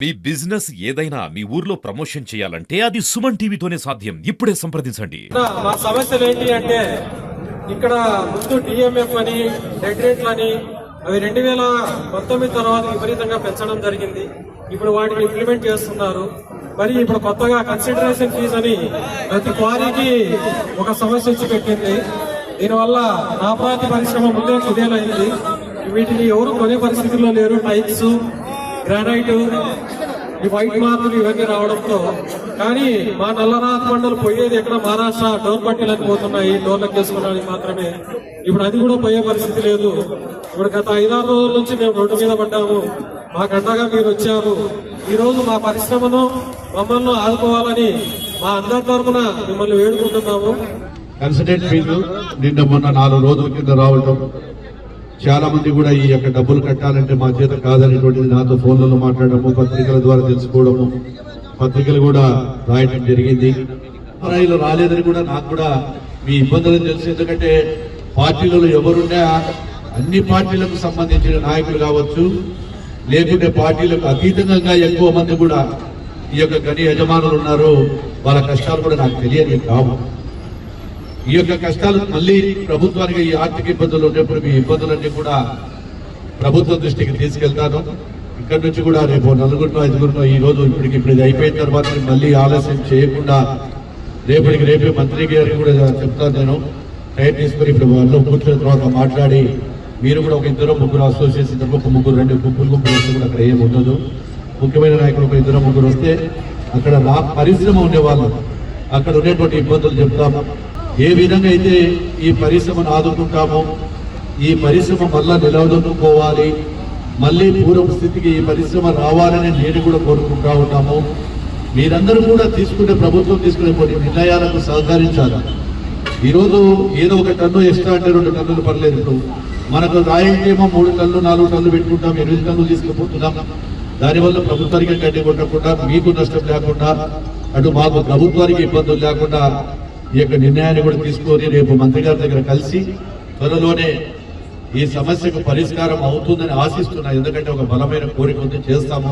మీ business ఏదైనా మీ ఊర్లో promotion చేయాలంటే అది సుమన్ టీవీతోనే సాధ్యం. ఇప్పుడే సంప్రదించండి. మా సమస్యలు ఏంటి అంటే ఇక్కడ ముందు డిఎంఎఫ్ అని డెడ్ రేట్లు అని అవి 2019 తర్వాత విపరీతంగా పెంచడం జరిగింది. ఇప్పుడు వాటిని ఇంప్లిమెంట్ చేస్తున్నారు. మరి ఇప్పుడు కొత్తగా కన్సిడరేషన్ ఫీజు అని ప్రతి క్వారీకి ఒక సమస్య వచ్చి పెట్టింది. దీనివల్ల నాప్రాతి పరిశ్రమ ముందే కుదేలైంది. వీటిని ఎవరు కొనే పరిస్థితుల్లో లేరు. టైల్స్, గ్రానైట్, ఈ వైట్ మార్కులు ఇవన్నీ రావడంతో. కానీ మా నల్లరాతి మండలు పోయేది ఎక్కడ మహారాష్ట్ర డోర్ పట్టీలకు పోతున్నాయి, డోర్లకు చేసుకోవడానికి మాత్రమే. ఇప్పుడు అది కూడా పోయే పరిస్థితి లేదు. ఇప్పుడు గత 5-6 రోజుల నుంచి మేము రోడ్డు మీద పడ్డాము. మా గడ్డగా మీరు వచ్చారు. ఈ రోజు మా పరిశ్రమను మమ్మల్ని ఆదుకోవాలని మా అందరి తరఫున మిమ్మల్ని వేడుకుంటున్నాము. కన్సిడెంట్ ఫీజు నిన్న మొన్న 4 రోజుల కింద రావడం, చాలా మంది కూడా ఈ యొక్క డబ్బులు కట్టాలంటే మా చేత కాదనేటువంటిది నాతో ఫోన్లలో మాట్లాడము, పత్రికల ద్వారా తెలుసుకోవడము, పత్రికలు కూడా రాయటం జరిగింది. రైలు రాలేదని కూడా నాకు కూడా మీ ఇబ్బందులు తెలుసు. ఎందుకంటే పార్టీలలో ఎవరున్నా అన్ని పార్టీలకు సంబంధించిన నాయకులు కావచ్చు, లేకుంటే పార్టీలకు అతీతంగా ఎక్కువ మంది కూడా ఈ యొక్క గని యజమానులు ఉన్నారు. వాళ్ళ కష్టాలు కూడా నాకు తెలియని కావు. ఈ యొక్క కష్టాలు మళ్ళీ ప్రభుత్వానికి ఈ ఆర్థిక ఇబ్బందులు ఉన్నప్పుడు మీ ఇబ్బందులన్నీ కూడా ప్రభుత్వం దృష్టికి తీసుకెళ్తాను. ఇక్కడ నుంచి కూడా రేపు 4-5 ఈ రోజు ఇప్పుడు ఇది అయిపోయిన తర్వాత మళ్ళీ ఆలస్యం చేయకుండా రేపే మంత్రి గారికి కూడా చెప్తాను. నేను టైం తీసుకుని ఇప్పుడు వాళ్ళు కూర్చున్న తర్వాత మాట్లాడి మీరు కూడా ఒక 2-3 అసోసియేషన్ తరఫు ఒక 3-2 గుంపులు వస్తే కూడా అక్కడ ఏమి ఉండదు. ముఖ్యమైన నాయకులు ఒక 2-3 వస్తే అక్కడ పరిశ్రమ ఉండేవాళ్ళు అక్కడ ఉండేటువంటి ఇబ్బందులు చెప్తాము. ఏ విధంగా అయితే ఈ పరిశ్రమను ఆదుకుంటామో, ఈ పరిశ్రమ మళ్ళా నిలవదొక్కుకోవాలి, మళ్ళీ పూర్వ స్థితికి ఈ పరిశ్రమ రావాలని నేను కూడా కోరుకుంటా ఉన్నాము. మీరందరూ కూడా ప్రభుత్వం తీసుకునే కొన్ని నిర్ణయాలకు సహకరించాలి. ఈరోజు ఏదో ఒక టన్ను ఎక్స్ట్రా అంటే 2 టన్నులు పర్లేదు. ఇప్పుడు మనకు రాయంటేమో 3 టన్నులు 4 టన్నులు పెట్టుకుంటాం, 8 టన్నులు తీసుకుపోతున్నాం. దానివల్ల ప్రభుత్వానికి గడ్డి కొట్టకుండా, మీకు నష్టం లేకుండా, అటు మాకు ప్రభుత్వానికి ఇబ్బందులు లేకుండా ఈ యొక్క నిర్ణయాన్ని కూడా తీసుకొని రేపు మంత్రి గారి దగ్గర కలిసి త్వరలోనే ఈ సమస్యకు పరిష్కారం అవుతుందని ఆశిస్తున్నా. ఎందుకంటే ఒక బలమైన కోరిక ఉంది, చేస్తాము.